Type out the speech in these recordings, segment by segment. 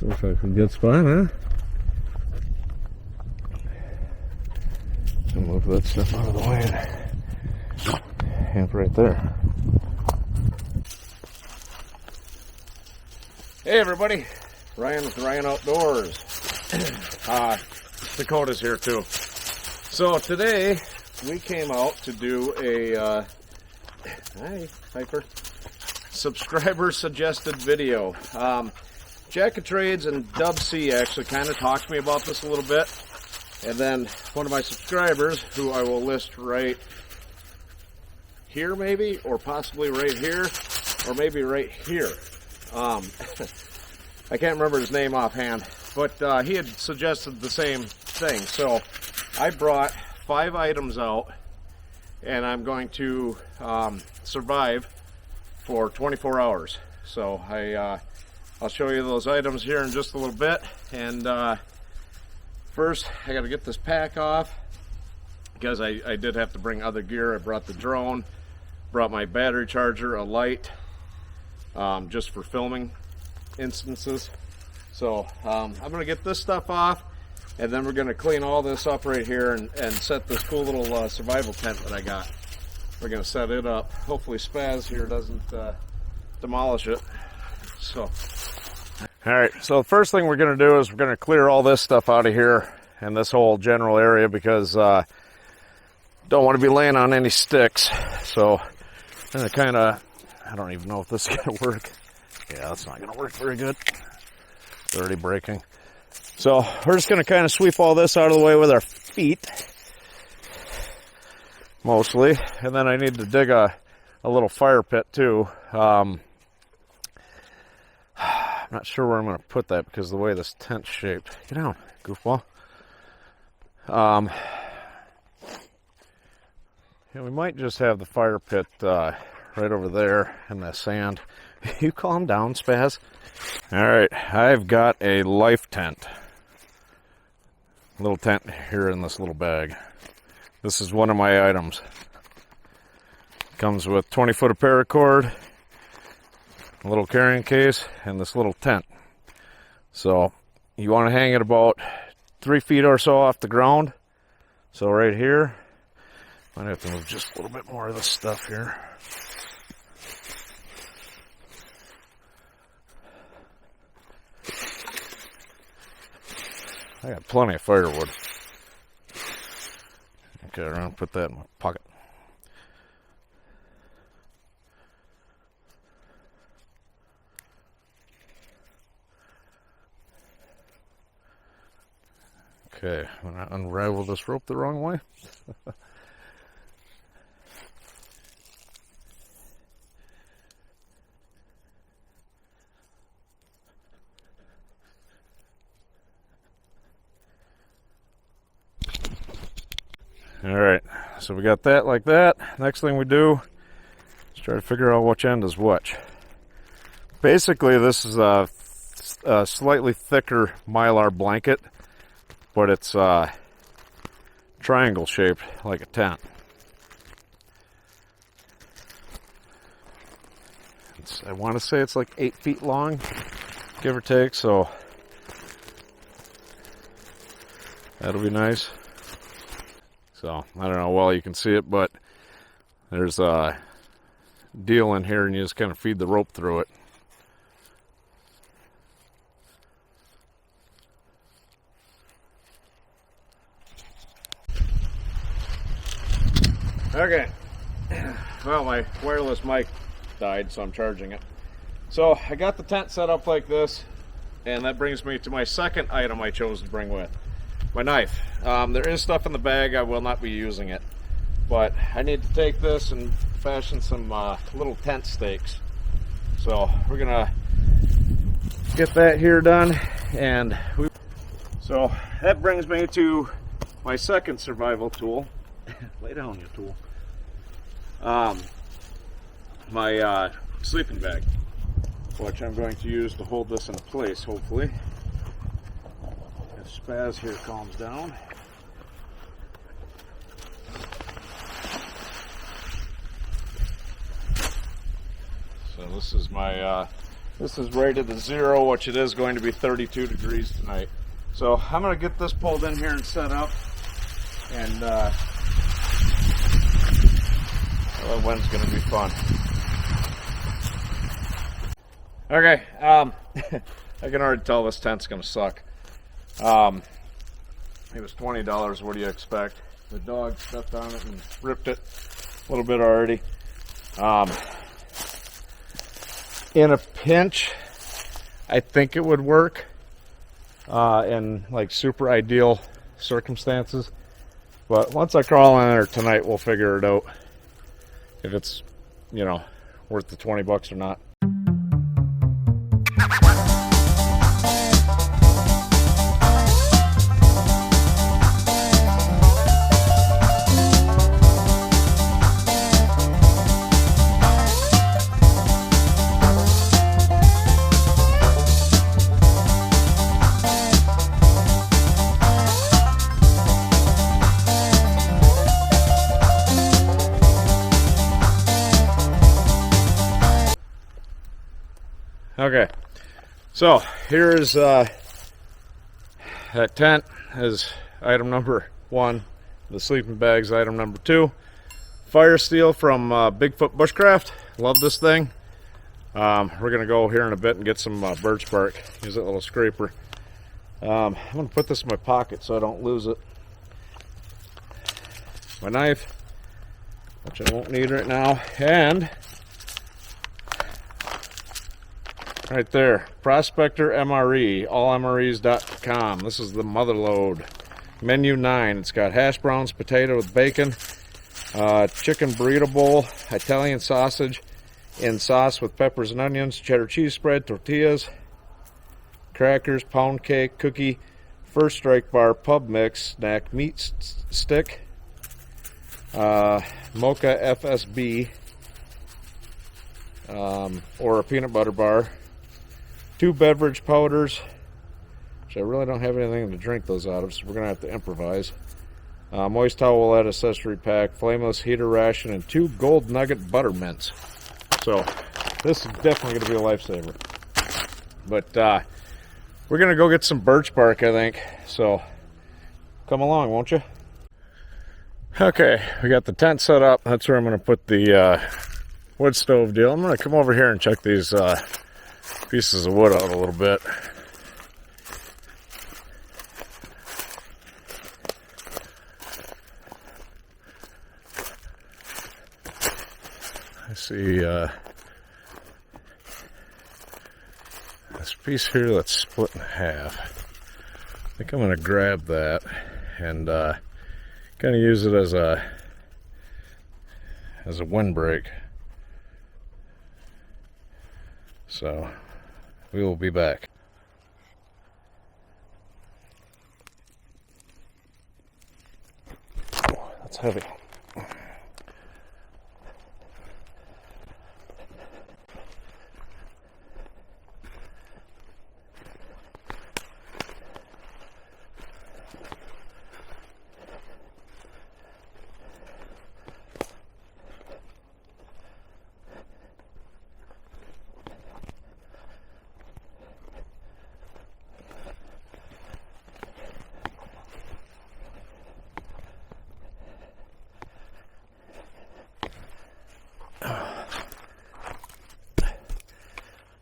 Looks like a good spot, huh? So move that stuff out of the way. Camp right there. Hey everybody, Ryan with Ryan Outdoors. Dakota's here too. So today we came out to do a hi Piper, subscriber suggested video. Jack of Trades and Dub C actually kind of talked to me about this a little bit, and then one of my subscribers, who I will list right here maybe, or possibly right here, or maybe right here. I can't remember his name offhand, but he had suggested the same thing. So I brought 5 items out, and I'm going to survive for 24 hours. So I'll show you those items here in just a little bit. And first, I got to get this pack off, because I did have to bring other gear. I brought the drone, brought my battery charger, a light, just for filming instances. So I'm going to get this stuff off, and then we're going to clean all this up right here and set this cool little survival tent that I got. We're going to set it up. Hopefully Spaz here doesn't demolish it. So, alright, so the first thing we're going to do is we're going to clear all this stuff out of here and this whole general area, because don't want to be laying on any sticks. So I'm going to kind of, I don't even know if this is going to work. Yeah, that's not going to work very good. It's already breaking. So we're just going to kind of sweep all this out of the way with our feet, mostly. And then I need to dig a little fire pit too. I'm not sure where I'm going to put that because of the way this tent's shaped. Get down, goofball. Yeah, we might just have the fire pit right over there in the sand. You calm down, Spaz. Alright, I've got a life tent. Little tent here in this little bag. This is one of my items. Comes with 20 foot of paracord, a little carrying case, and this little tent. So you want to hang it about 3 feet or so off the ground. So right here, might have to move just a little bit more of this stuff here. I got plenty of firewood. Okay, I'm gonna put that in my pocket. Okay, I'm gonna unravel this rope the wrong way. Alright, so we got that like that. Next thing we do is try to figure out which end is which. Basically, this is a slightly thicker Mylar blanket, but it's triangle shaped like a tent. I want to say it's like 8 feet long, give or take, so that'll be nice. So, I don't know how well you can see it, but there's a deal in here and you just kind of feed the rope through it. Okay, well, my wireless mic died, so I'm charging it. So I got the tent set up like this, and that brings me to my second item I chose to bring with. My knife. There is stuff in the bag, I will not be using it. But I need to take this and fashion some little tent stakes. So we're gonna get that here done, and so that brings me to my second survival tool. Lay down, you tool. My sleeping bag, which I'm going to use to hold this in place, hopefully. If Spaz here calms down. So this is my, this is rated to 0, which it is going to be 32 degrees tonight. So I'm going to get this pulled in here and set up, and the wind's going to be fun. Okay, I can already tell this tent's going to suck. It was $20, what do you expect? The dog stepped on it and ripped it a little bit already. In a pinch, I think it would work in like super ideal circumstances. But once I crawl in there tonight, we'll figure it out. If it's, you know, worth the 20 bucks or not. Okay, so here's that tent is item number 1. The sleeping bag's item number 2. Fire steel from Bigfoot Bushcraft. Love this thing. We're gonna go here in a bit and get some birch bark. Use that little scraper. I'm gonna put this in my pocket so I don't lose it. My knife, which I won't need right now, and right there, Prospector MRE, allmres.com. This is the mother load. Menu 9. It's got hash browns, potato with bacon, chicken burrito bowl, Italian sausage in sauce with peppers and onions, cheddar cheese spread, tortillas, crackers, pound cake, cookie, First Strike bar, pub mix, snack, meat stick, mocha FSB, or a peanut butter bar, 2 beverage powders, which I really don't have anything to drink those out of, so we're going to have to improvise. Moist towelette accessory pack, flameless heater ration, and 2 gold nugget butter mints. So this is definitely going to be a lifesaver. But we're going to go get some birch bark, I think. So come along, won't you? Okay, we got the tent set up. That's where I'm going to put the wood stove deal. I'm going to come over here and check these pieces of wood out a little bit. I see this piece here that's split in half. I think I'm going to grab that and kind of use it as a windbreak. So we will be back. Oh, that's heavy.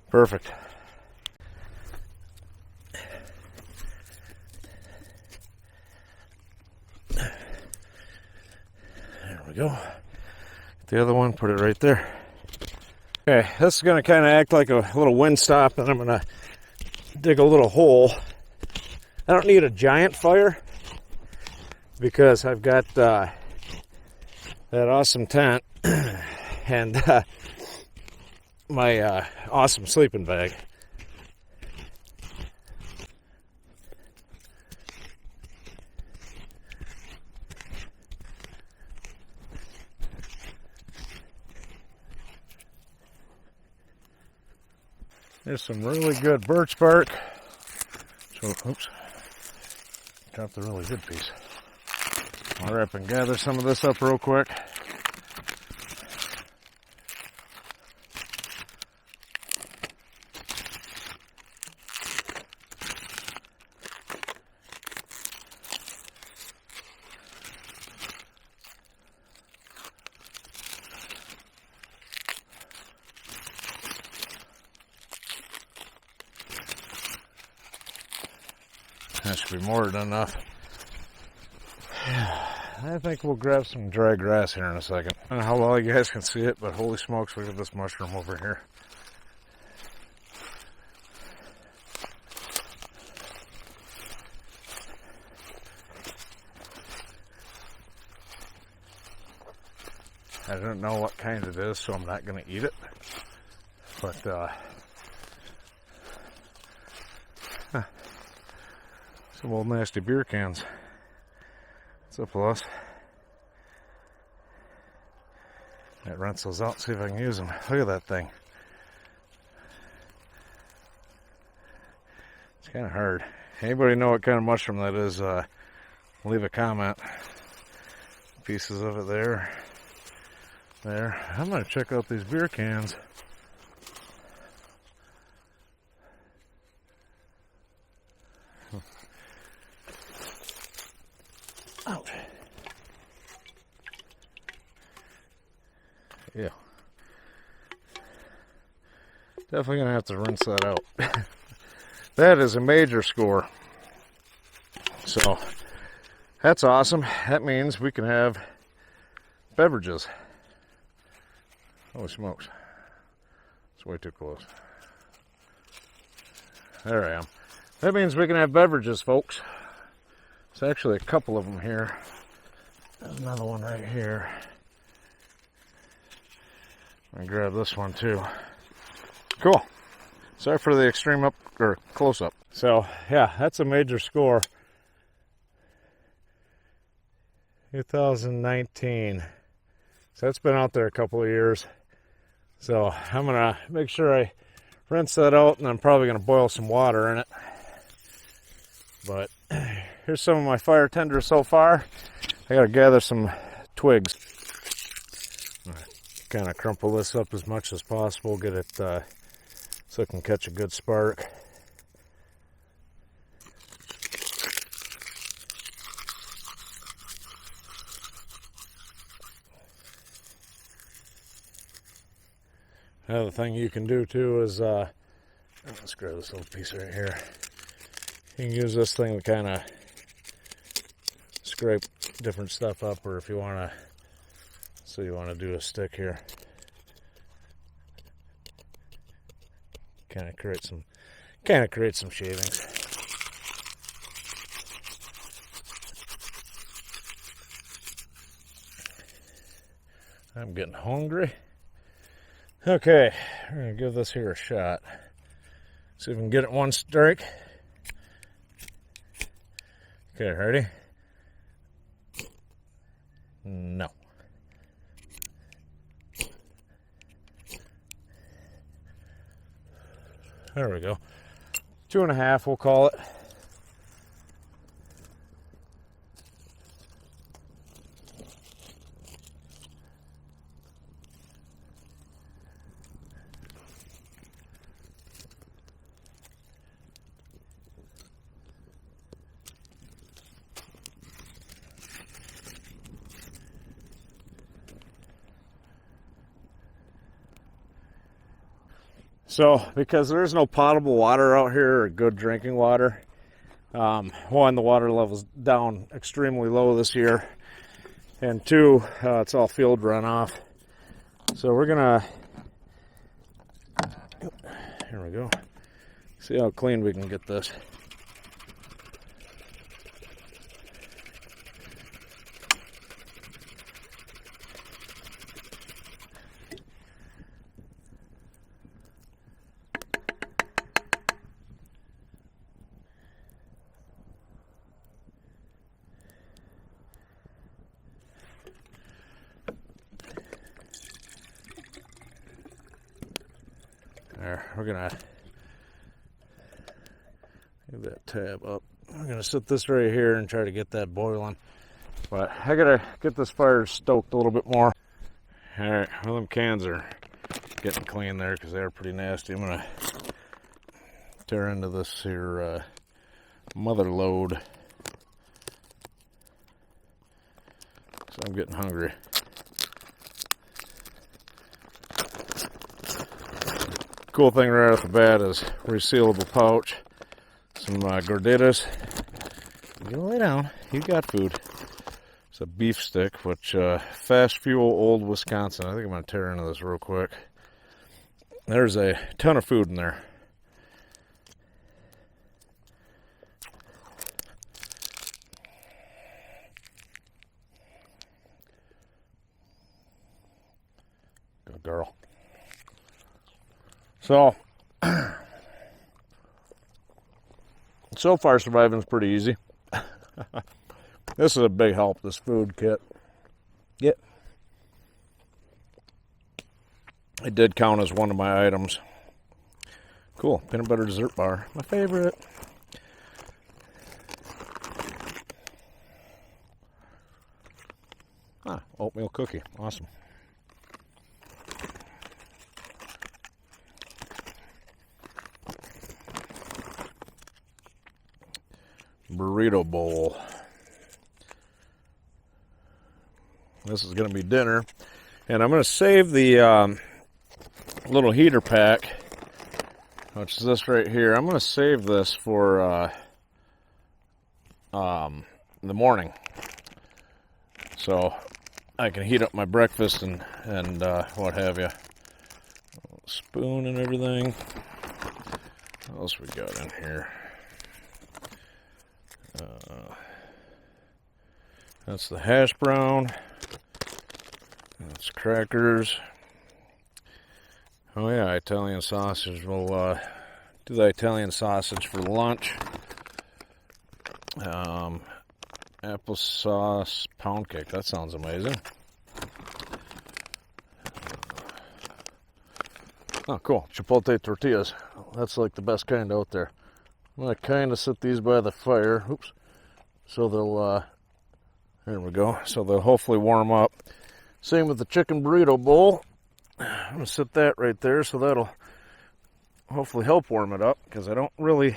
Perfect. There we go. The other one, put it right there. Okay, this is going to kind of act like a little wind stop, and I'm going to dig a little hole. I don't need a giant fire because I've got that awesome tent and my awesome sleeping bag. There's some really good birch bark. So, oops, dropped the really good piece. I'll hurry up and gather some of this up real quick. That should be more than enough. I think we'll grab some dry grass here in a second. I don't know how well you guys can see it, but holy smokes, look at this mushroom over here. I don't know what kind it is, so I'm not going to eat it. But, some old nasty beer cans. What's up, Lois? That rinse those out, see if I can use them. Look at that thing. It's kind of hard. Anybody know what kind of mushroom that is? Leave a comment. Pieces of it there. There. I'm going to check out these beer cans. Ouch. Yeah. Definitely going to have to rinse that out. That is a major score. So, that's awesome. That means we can have beverages. Holy smokes. It's way too close. There I am. That means we can have beverages, folks. There's actually a couple of them here. There's another one right here. I'm gonna grab this one too. Cool. Sorry for the extreme up or close up. So yeah, that's a major score. 2019. So that's been out there a couple of years. So I'm gonna make sure I rinse that out, and I'm probably gonna boil some water in it. But here's some of my fire tender so far. I gotta gather some twigs. Kind of crumple this up as much as possible, get it so it can catch a good spark. Another thing you can do too is, let's grab this little piece right here. You can use this thing to kind of scrape different stuff up, or if you want to, so you want to do a stick here, kind of create some shavings. I'm getting hungry. Okay, we're gonna give this here a shot. See if we can get it one strike. Okay, ready? No. There we go. 2.5, we'll call it. So, because there is no potable water out here or good drinking water, one, the water level's down extremely low this year, and two, it's all field runoff. So we're gonna, here we go, see how clean we can get this. There, we're gonna get that tab up. We're gonna set this right here and try to get that boiling. But I gotta get this fire stoked a little bit more. All right, well, them cans are getting clean there because they're pretty nasty. I'm gonna tear into this here mother load. So I'm getting hungry. Cool thing right off the bat is resealable pouch, some gorditas. You lay down, you got food. It's a beef stick, which Fast Fuel Old Wisconsin. I think I'm gonna tear into this real quick. There's a ton of food in there. Good girl. So far surviving's pretty easy. This is a big help, this food kit. It did count as one of my items. Cool, peanut butter dessert bar, my favorite. Oatmeal cookie, awesome. Burrito bowl. This is going to be dinner, and I'm going to save the little heater pack, which is this right here. I'm going to save this for the morning, so I can heat up my breakfast and what have you. Spoon and everything. What else we got in here? That's the hash brown. That's crackers. Oh yeah, Italian sausage. We'll do the Italian sausage for lunch. Applesauce pound cake. That sounds amazing. Oh, cool. Chipotle tortillas. That's like the best kind out there. I'm going to kind of set these by the fire. Oops. So they'll, there we go. So they'll hopefully warm up. Same with the chicken burrito bowl. I'm going to set that right there. So that'll hopefully help warm it up. Because I don't really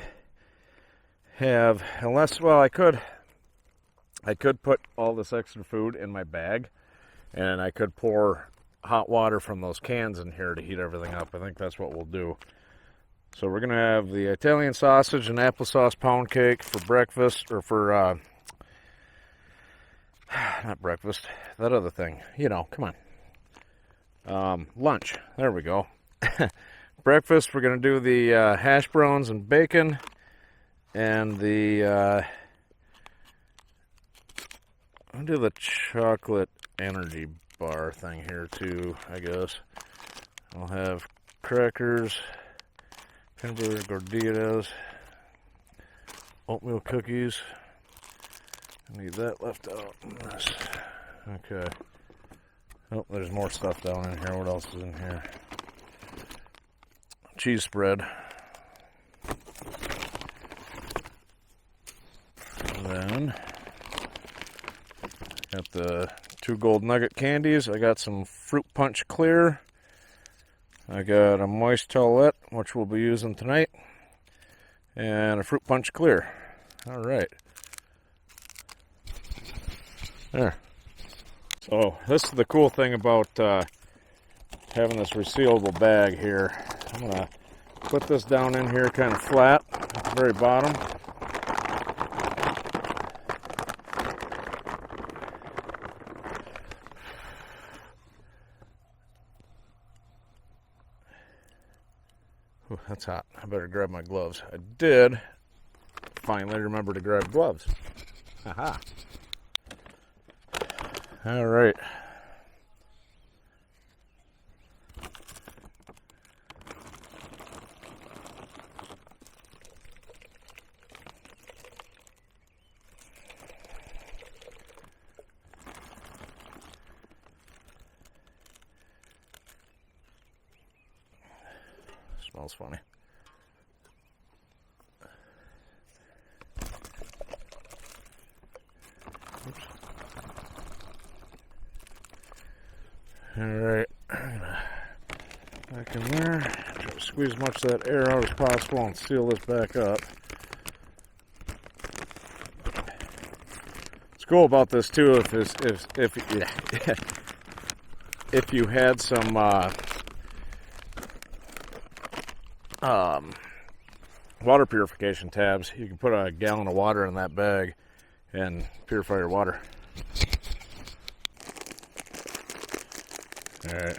have, unless, well, I could put all this extra food in my bag. And I could pour hot water from those cans in here to heat everything up. I think that's what we'll do. So we're going to have the Italian sausage and applesauce pound cake for breakfast, or for, not breakfast, that other thing. You know, come on. Lunch. There we go. Breakfast, we're going to do the hash browns and bacon, and the, I'll do the chocolate energy bar thing here too, I guess. I'll have crackers, peanut butter gordillas, oatmeal cookies. I need that left out. Okay. Oh, there's more stuff down in here. What else is in here? Cheese spread. And then got the 2 gold nugget candies. I got some fruit punch clear. I got a moist towelette, which we'll be using tonight, and a fruit punch clear. All right. There. So this is the cool thing about having this resealable bag here. I'm gonna put this down in here kind of flat at the very bottom. Ooh, that's hot. I better grab my gloves. I did finally remember to grab gloves. Haha. All right. Smells funny. Oops. All right, back in there. Try to squeeze as much of that air out as possible and seal this back up. What's cool about this too, if you had some water purification tabs, you can put a gallon of water in that bag and purify your water. Alright,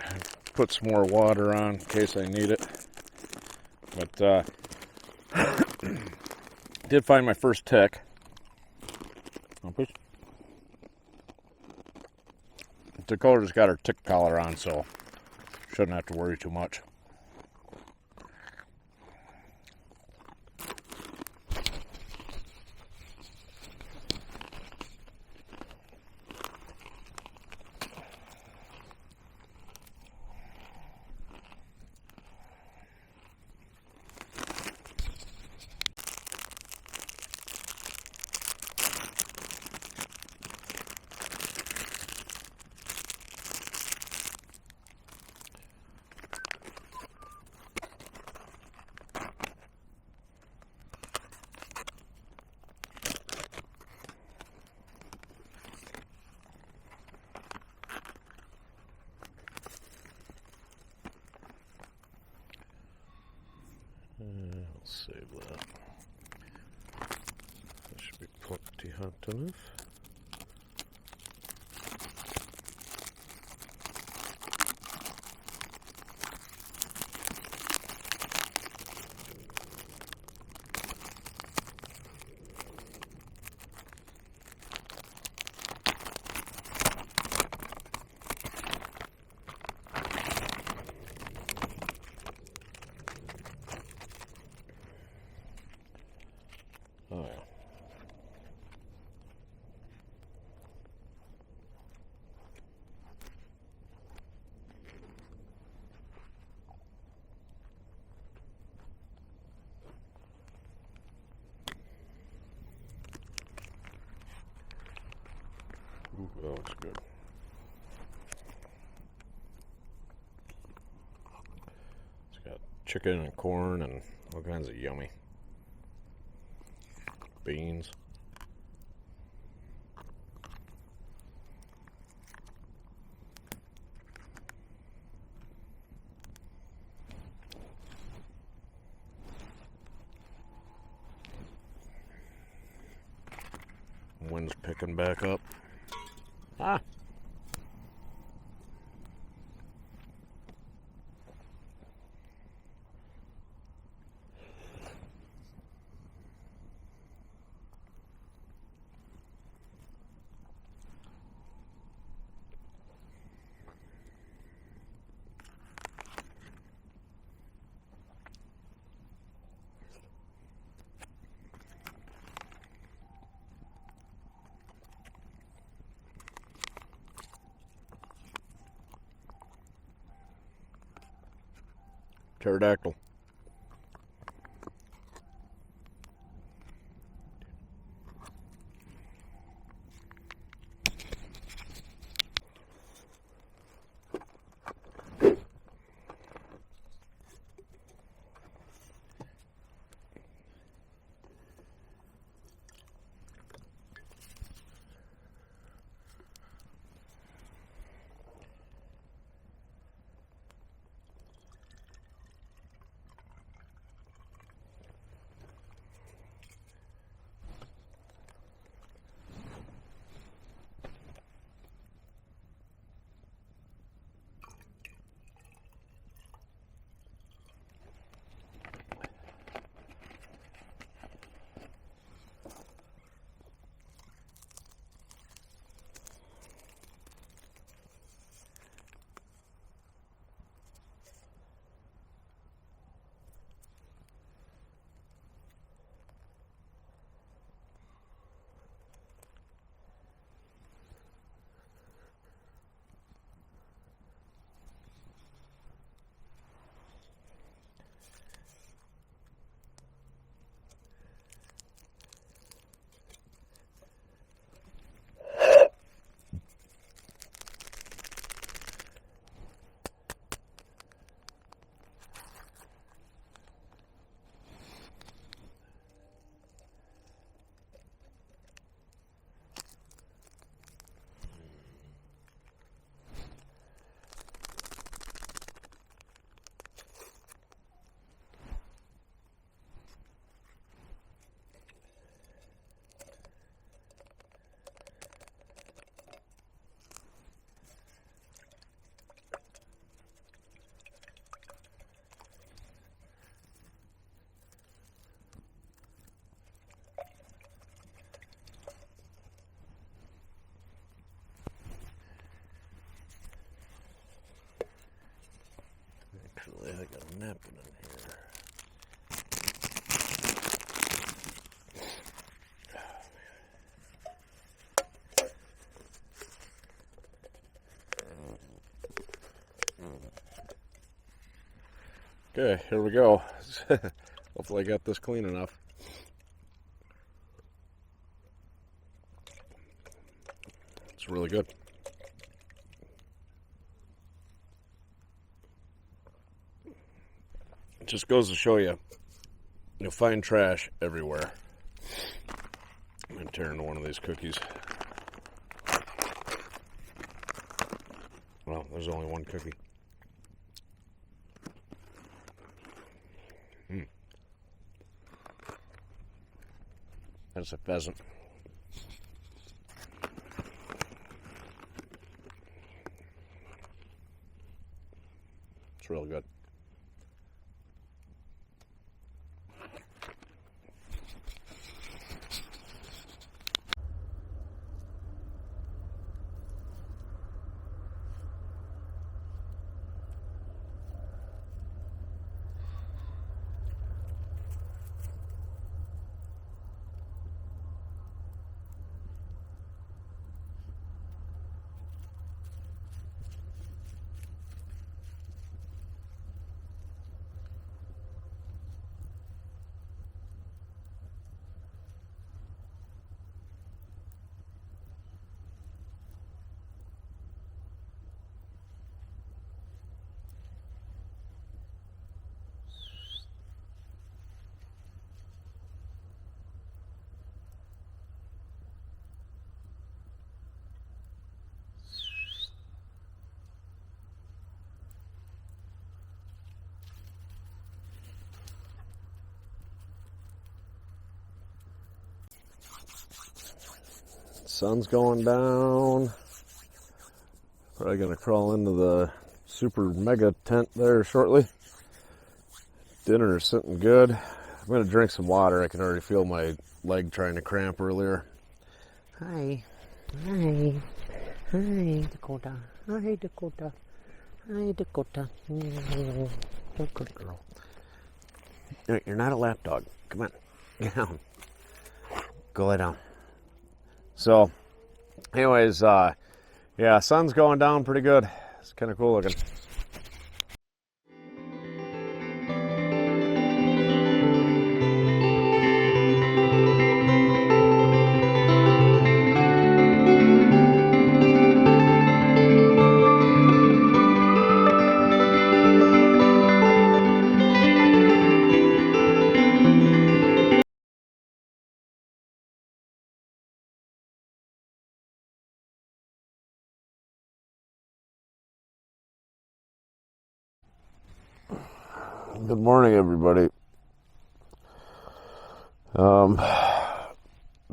put some more water on in case I need it. But, did find my first tick. Dakota's got her tick collar on, so shouldn't have to worry too much. I'll save that. That should be plenty hot enough. Oh yeah. Ooh, that looks good. It's got chicken and corn and all kinds of yummy beans. Wind's picking back up. Ah. Pterodactyl. Actually, I got a napkin in here. Okay, here we go. Hopefully I got this clean enough. It's really good. It just goes to show you, you'll find trash everywhere. I'm going to tear into one of these cookies. Well, there's only one cookie. That's a pheasant. It's real good. Sun's going down. Probably gonna crawl into the super mega tent there shortly. Dinner is sitting good. I'm gonna drink some water. I can already feel my leg trying to cramp earlier. Hi. Hi. Hi, Dakota. Hi, Dakota. Hi, Dakota. Good girl. You're not a lap dog. Come on. Get down. Go lay down. So, anyways, yeah, sun's going down pretty good. It's kind of cool looking. Good morning, everybody.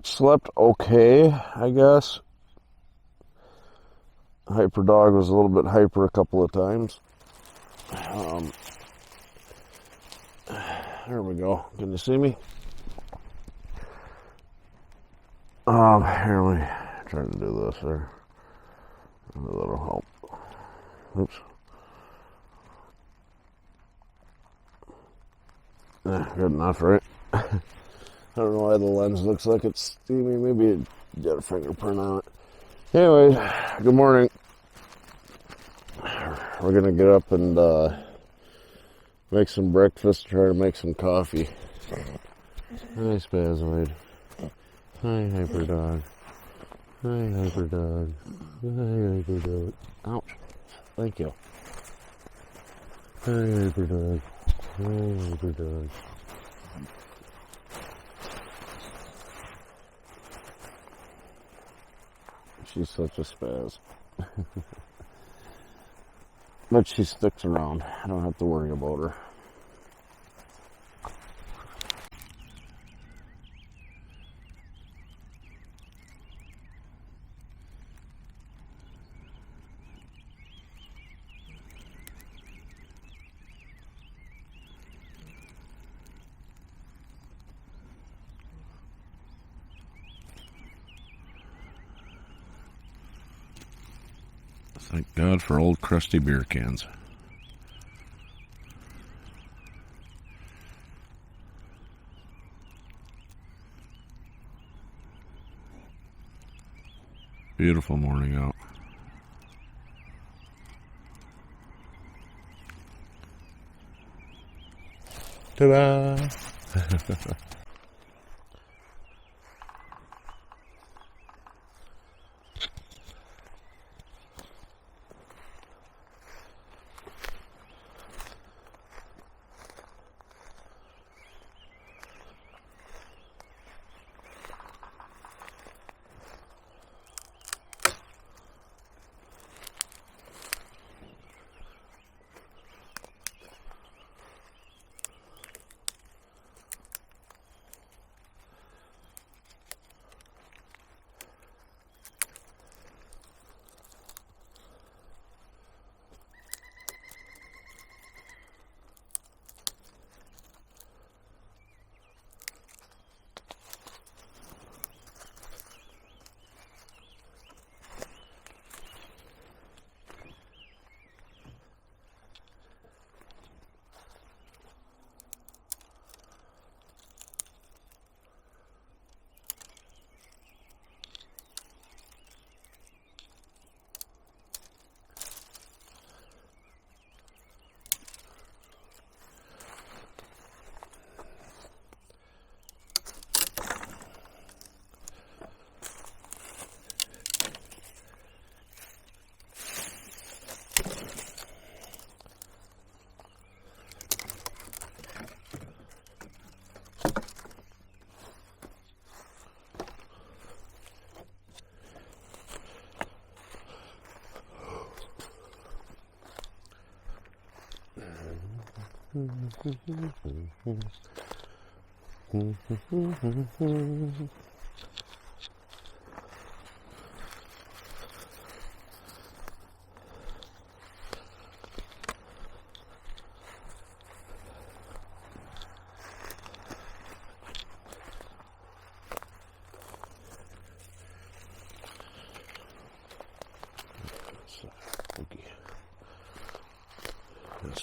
Slept okay, I guess. Hyper dog was a little bit hyper a couple of times. There we go. Can you see me? Here, let me try to do this there. Maybe that'll help. Oops. Good enough, right? I don't know why the lens looks like it's steamy. Maybe it got a fingerprint on it. Anyway, good morning. We're gonna get up and make some breakfast, try to make some coffee. Hi, Spazoid. Hi, Hyper Dog. Hi, Hyper Dog. Hi, Hyper Dog. Ouch. Thank you. Hi, Hyper Dog. Hi, Hyper Dog. She's such a spaz. But she sticks around. I don't have to worry about her. Thank God for old crusty beer cans. Beautiful morning out. Ta-da!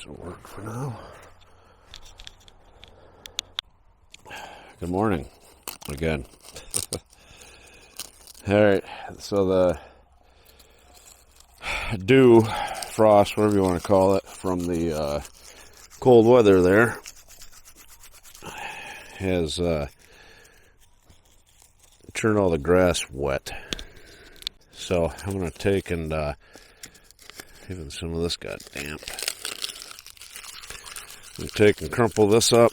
This will work for now. Good morning again. Alright, so the dew, frost, whatever you want to call it, from the cold weather there has turned all the grass wet. So I'm going to take and even some of this got damp. I'm going to take and crumple this up.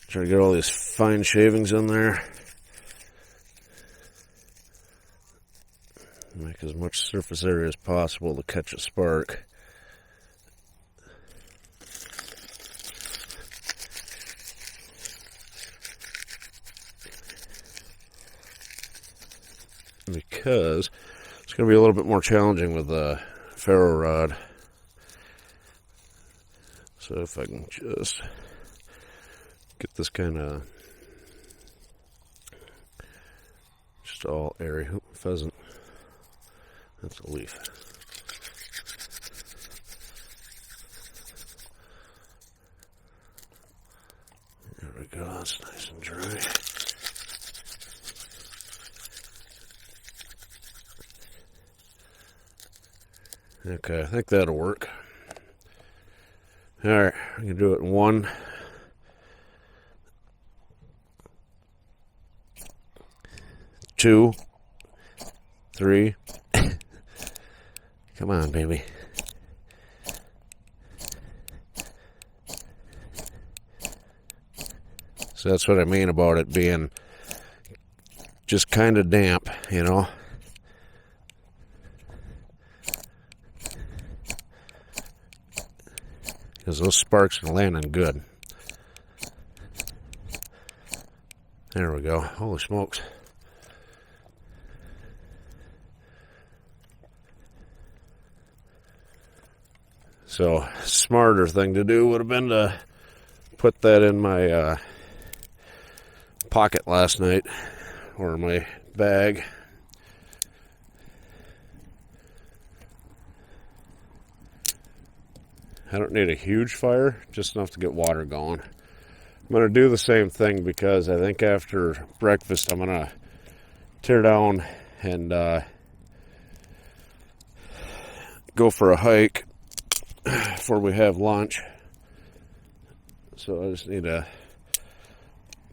Try to get all these fine shavings in there. Make as much surface area as possible to catch a spark. Because it's going to be a little bit more challenging with the ferro rod. So if I can just get this kind of just all airy. Oop, pheasant. That's a leaf. There we go. That's nice and dry. Okay, I think that'll work. Alright, I'm going to do it in 1, 2, 3. Come on, baby. So that's what I mean about it being just kind of damp, you know. Because those sparks are landing good. There we go. Holy smokes. So, smarter thing to do would have been to put that in my pocket last night, or my bag. I don't need a huge fire, just enough to get water going. I'm going to do the same thing because I think after breakfast I'm going to tear down and go for a hike before we have lunch. So I just need a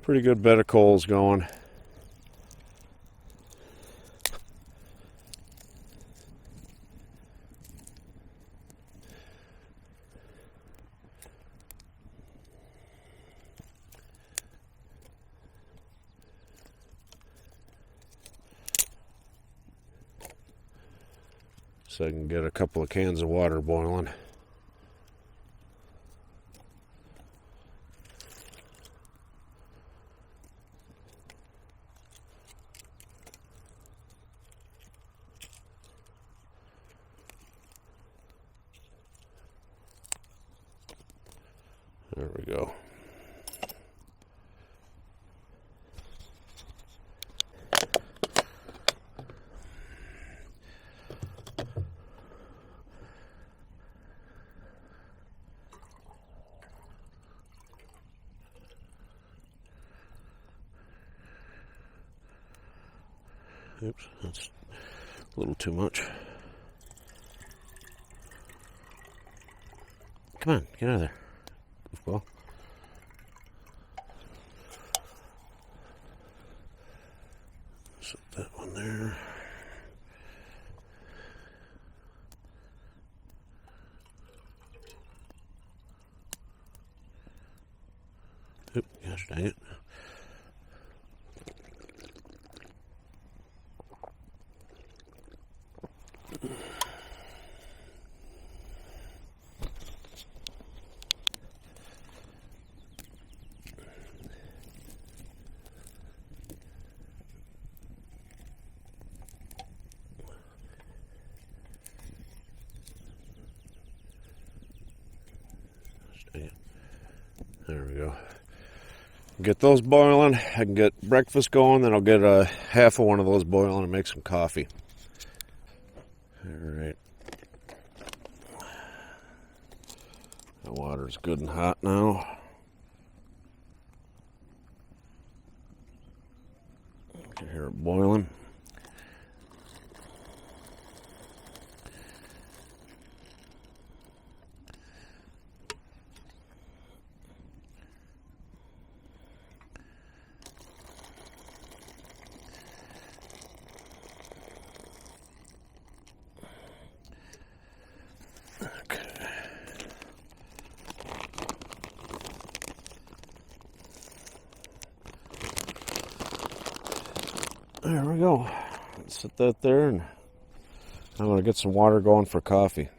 pretty good bed of coals going. So I can get a couple of cans of water boiling. There we go. Oops, that's a little too much. Come on, get out of there. Goofball. Set that one there. Oop, gosh dang it. There we go. Get those boiling. I can get breakfast going, then I'll get a half of one of those boiling and make some coffee. All right. The water's good and hot now. You can hear it boiling. There we go. Let's set that there, and I'm going to get some water going for coffee.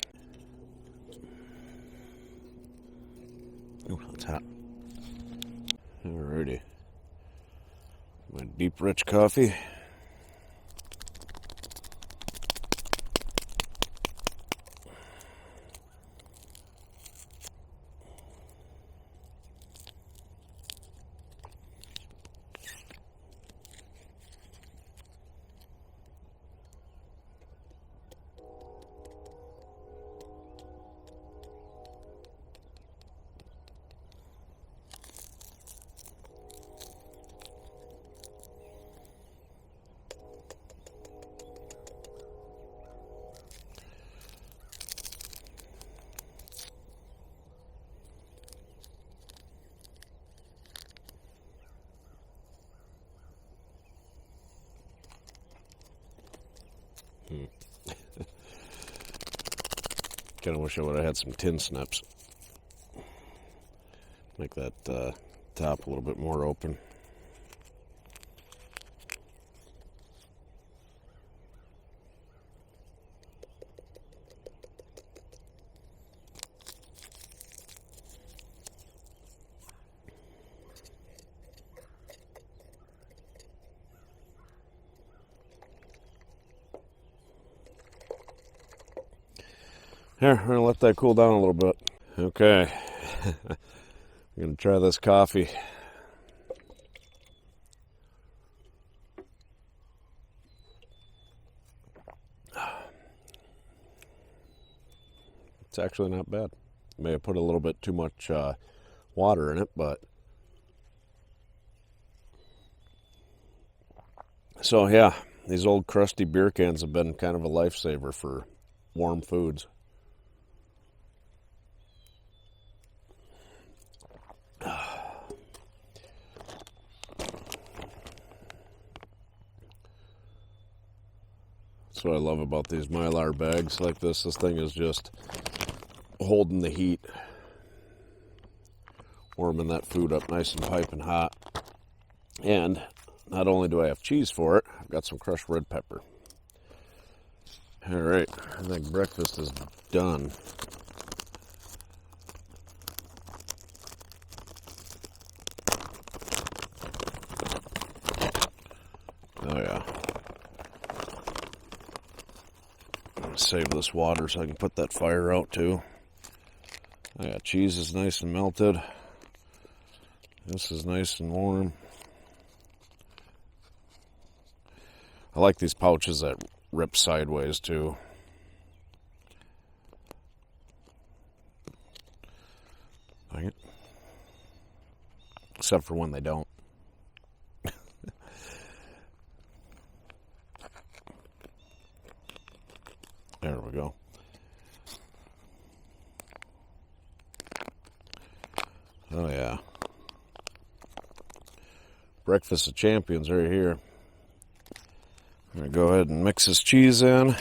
Oh, that's hot. Alrighty. My deep, rich coffee. Kind of wish I would have had some tin snips. Make that top a little bit more open. Here, we're going to let that cool down a little bit. Okay. I'm going to try this coffee. It's actually not bad. May have put a little bit too much water in it, but... So, yeah, these old crusty beer cans have been kind of a lifesaver for warm foods. That's what I love about these Mylar bags like this. This thing is just holding the heat, warming that food up nice and piping hot. And not only do I have cheese for it, I've got some crushed red pepper. All right, I think breakfast is done. Oh yeah. Save this water so I can put that fire out too. Oh yeah, cheese is nice and melted. This is nice and warm. I like these pouches that rip sideways too. Like it. Except for when they don't. There we go. Oh yeah. Breakfast of champions right here. I'm going to go ahead and mix this cheese in.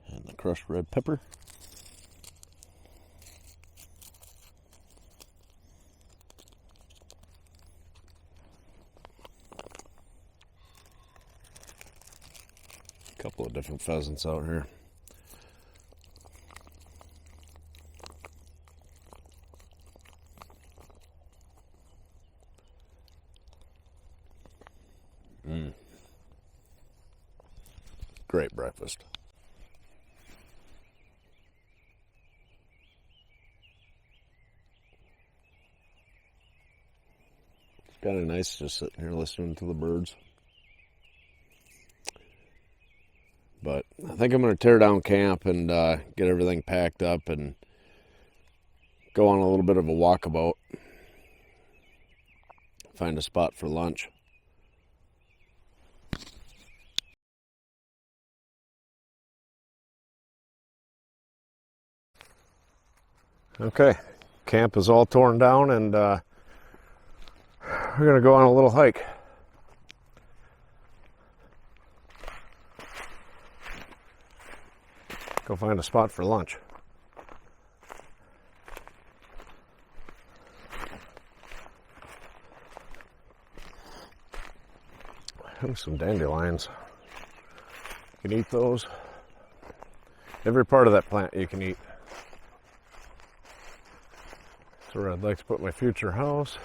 And the crushed red pepper. Couple of different pheasants out here. Great breakfast. Kind of nice just sitting here listening to the birds. But I think I'm going to tear down camp and get everything packed up and go on a little bit of a walkabout. Find a spot for lunch. Okay, camp is all torn down and we're going to go on a little hike. Go find a spot for lunch. Ooh, some dandelions. You can eat those. Every part of that plant you can eat. That's where I'd like to put my future house.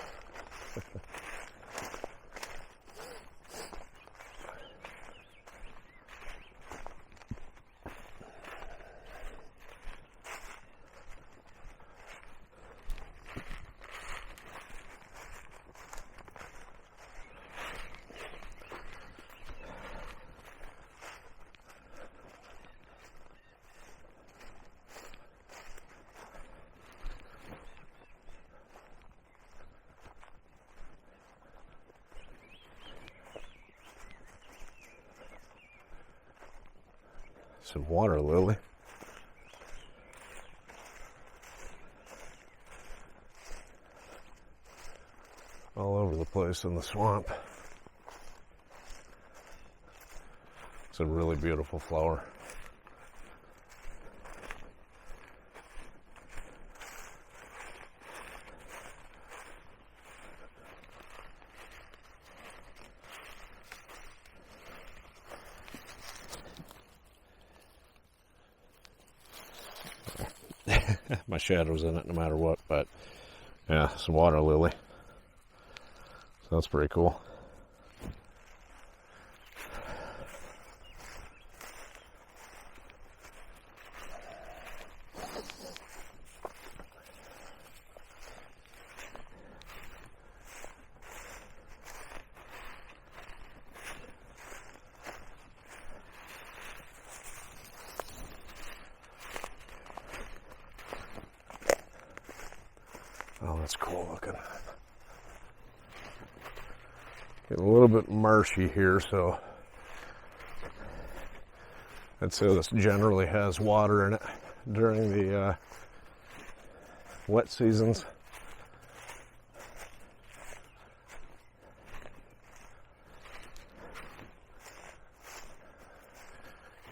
Some water lily. All over the place in the swamp. It's a really beautiful flower. My shadow's in it no matter what, but yeah, some water lily. So that's pretty cool. Oh, that's cool looking. Getting a little bit marshy here, so I'd say this generally has water in it during the wet seasons.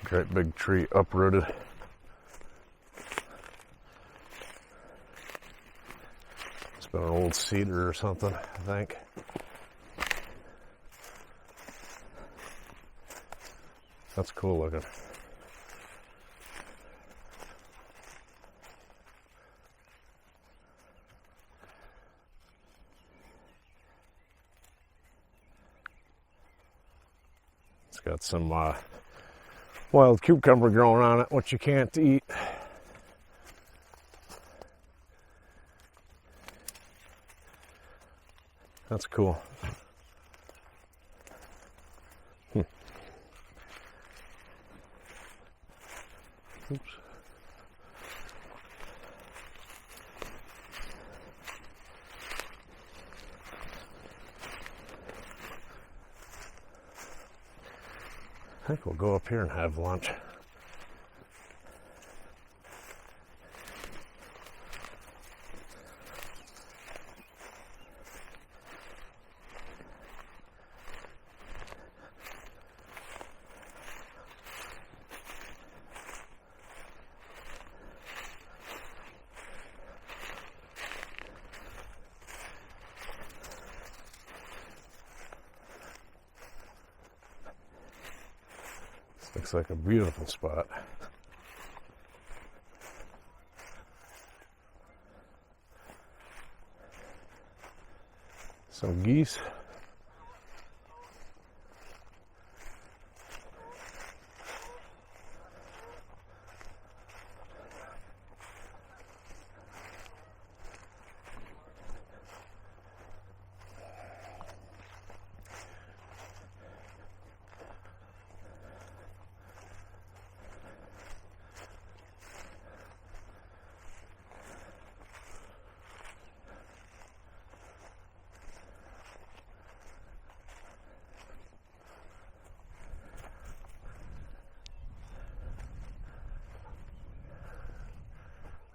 Great big tree uprooted. It's been an old cedar or something, I think. That's cool looking. It's got some wild cucumber growing on it, which you can't eat. That's cool. Oops. I think we'll go up here and have lunch. Looks like a beautiful spot. Some geese.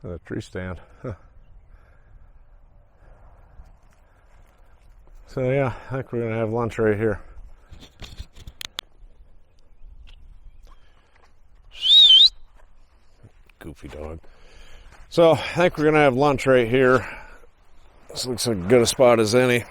The tree stand. Huh. So yeah, I think we're gonna have lunch right here. Goofy dog. So I think we're gonna have lunch right here. This looks like as good a spot as any.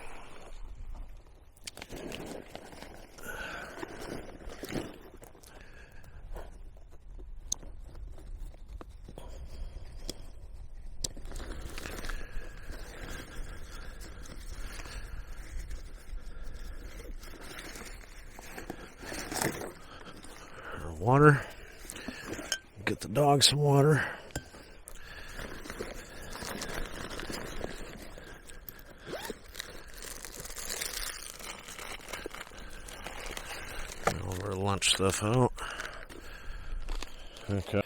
Water. Get the dog some water. Get all our lunch stuff out. Okay.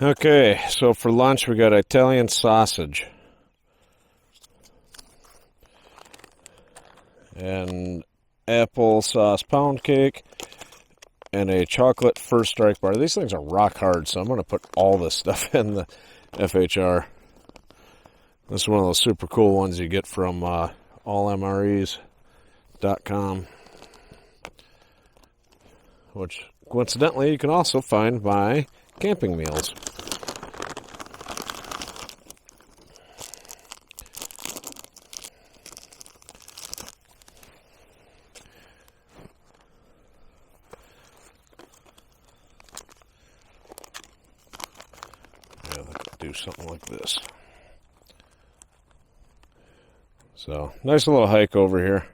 Okay, so for lunch we got Italian sausage. And apple sauce pound cake. And a chocolate first strike bar. These things are rock hard, so I'm going to put all this stuff in the FHR. This is one of those super cool ones you get from allmres.com, which coincidentally you can also find by Camping Meals. Do something like this. So, nice little hike over here.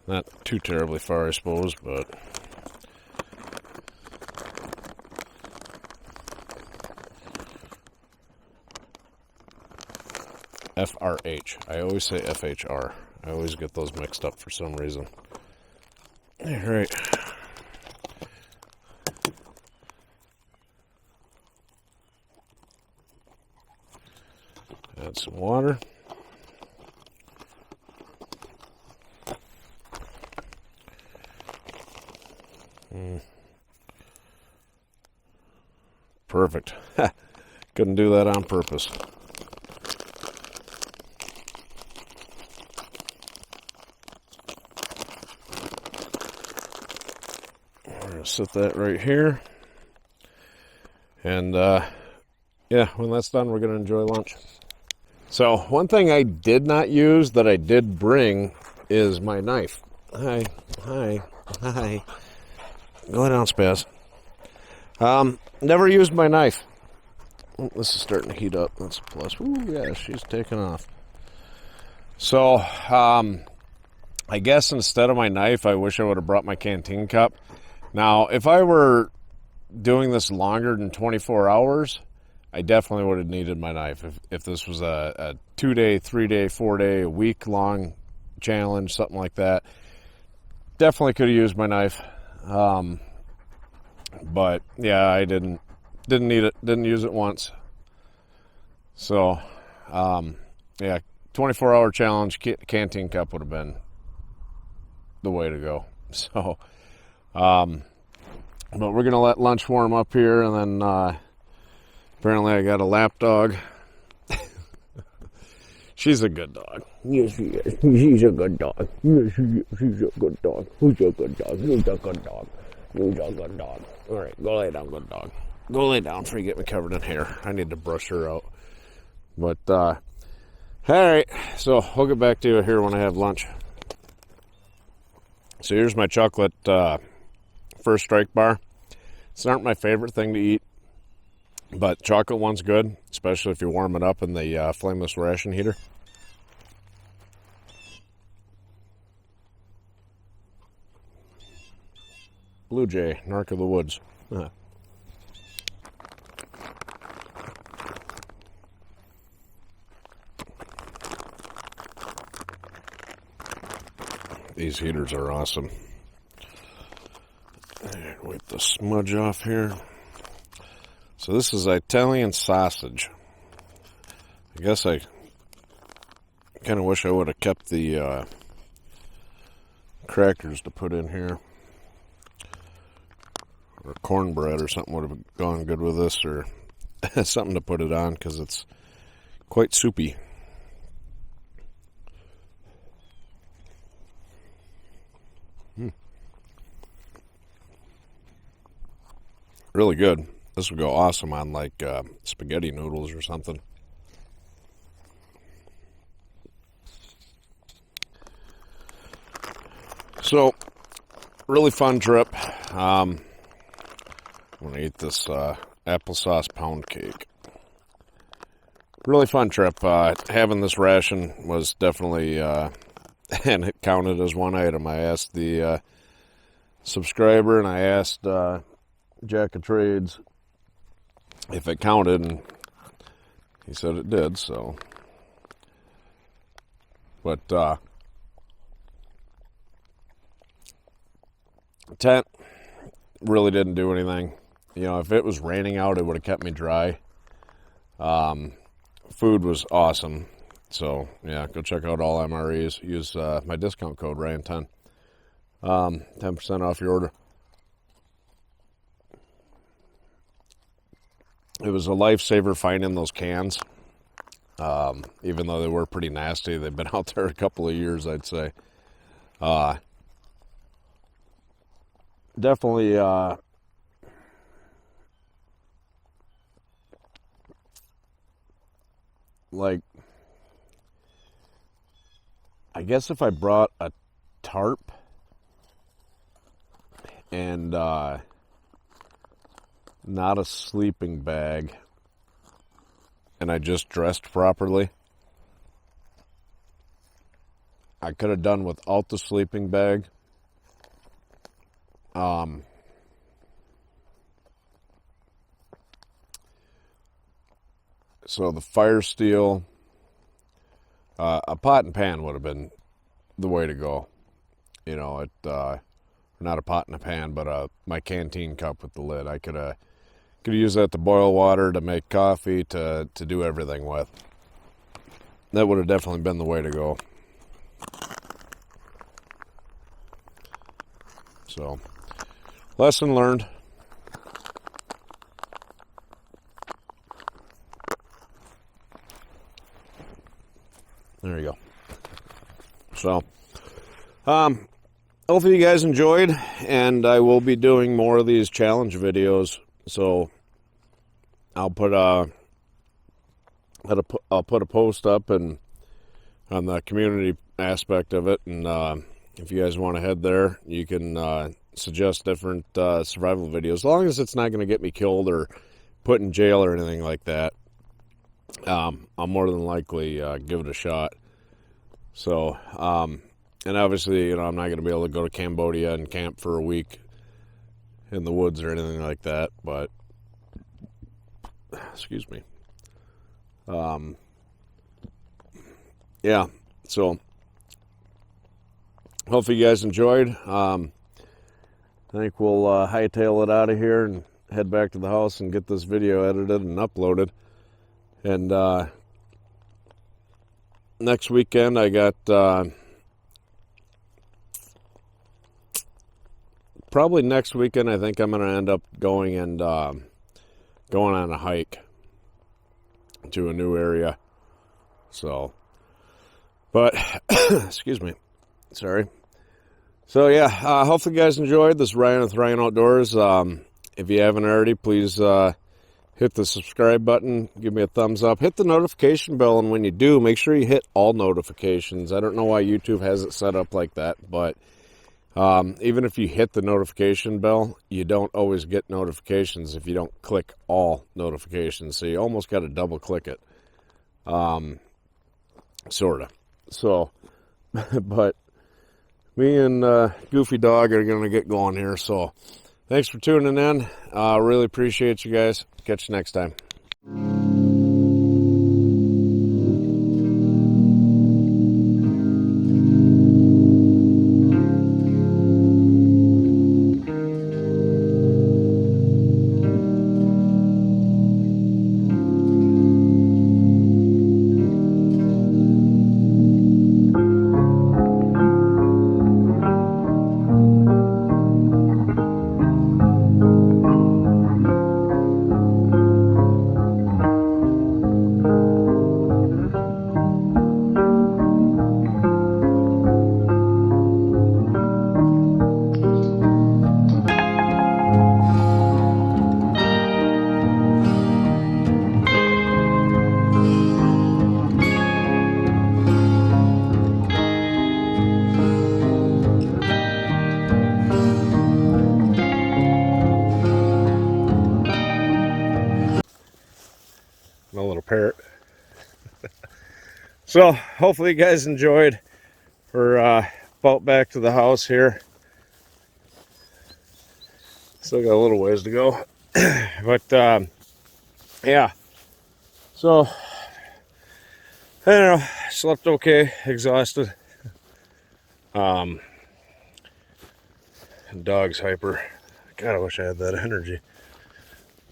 Not too terribly far, I suppose, but FRH. I always say FHR. I always get those mixed up for some reason. All right. Add some water. Perfect. Couldn't do that on purpose. We're going to set that right here. And yeah, when that's done, we're going to enjoy lunch. So one thing I did not use that I did bring is my knife. Hi. Go down, Spaz. Never used my knife. Oh, this is starting to heat up. That's a plus. Ooh, yeah, she's taking off. So, I guess instead of my knife, I wish I would have brought my canteen cup. Now, if I were doing this longer than 24 hours, I definitely would have needed my knife. If this was a 2-day, 3-day, 4-day, a week-long challenge, something like that, definitely could have used my knife. But yeah, I didn't need it. Didn't use it once. So, yeah, 24-hour challenge, canteen cup would have been the way to go. So, but we're gonna let lunch warm up here, and then apparently I got a lap dog. She's a good dog. Yes, she is. She's a good dog. Yes, she's a good dog. Who's a good dog? Who's a good dog? Who's a good dog? All right, go lay down, good dog. Go lay down before you get me covered in hair. I need to brush her out. But, all right, so we'll get back to you here when I have lunch. So here's my chocolate first strike bar. It's not my favorite thing to eat, but chocolate one's good, especially if you warm it up in the flameless ration heater. Blue Jay, Narc of the Woods. These heaters are awesome. Right, wipe the smudge off here. So this is Italian sausage. I guess I kind of wish I would have kept the crackers to put in here. Or cornbread or something would have gone good with this, or something to put it on because it's quite soupy. Really good. This would go awesome on like spaghetti noodles or something. So, really fun trip. I'm going to eat this applesauce pound cake. Really fun trip. Having this ration was definitely, and it counted as one item. I asked the subscriber and I asked Jack of Trades if it counted, and he said it did, so. But, tent really didn't do anything. You know, if it was raining out, it would have kept me dry. Food was awesome. So, yeah, go check out all MREs. Use my discount code, Ryan10. 10% off your order. It was a lifesaver finding those cans. Even though they were pretty nasty. They've been out there a couple of years, I'd say. Definitely like, I guess if I brought a tarp and not a sleeping bag and I just dressed properly, I could have done without the sleeping bag. So the fire steel, a pot and pan would have been the way to go. You know, not a pot and a pan, but my canteen cup with the lid. I could have used that to boil water, to make coffee, to do everything with. That would have definitely been the way to go. So, lesson learned. There you go. So, hopefully you guys enjoyed, and I will be doing more of these challenge videos. So, I'll put a post up and on the community aspect of it, and if you guys want to head there, you can suggest different survival videos, as long as it's not going to get me killed or put in jail or anything like that. I'll more than likely give it a shot. So, and obviously, you know, I'm not going to be able to go to Cambodia and camp for a week in the woods or anything like that, but, excuse me. Yeah, so, hopefully you guys enjoyed. I think we'll hightail it out of here and head back to the house and get this video edited and uploaded. And next weekend I got probably next weekend I think I'm going to end up going on a hike to a new area. So, but excuse me, sorry. So yeah, hopefully you guys enjoyed this. Ryan with Ryan Outdoors. If you haven't already, please hit the subscribe button, give me a thumbs up, hit the notification bell, and when you do, make sure you hit all notifications. I don't know why YouTube has it set up like that, but even if you hit the notification bell, you don't always get notifications if you don't click all notifications, so you almost got to double click it, sort of. So, but me and Goofy Dog are going to get going here, so thanks for tuning in. Really appreciate you guys. Catch you next time. So hopefully you guys enjoyed. We're about back to the house here. Still got a little ways to go. But yeah. So I don't know, slept okay, exhausted. Dog's hyper. God, I wish I had that energy.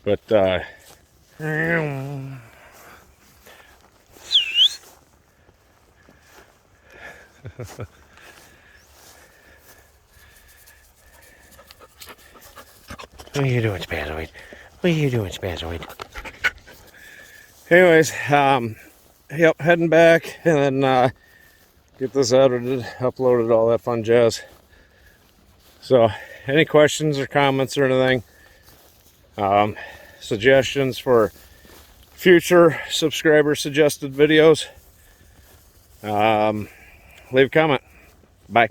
But What are you doing, Spazoid? What are you doing, Spazoid? anyways, yep, heading back and then get this edited, uploaded, all that fun jazz. So any questions or comments or anything, suggestions for future subscriber suggested videos, leave a comment. Bye.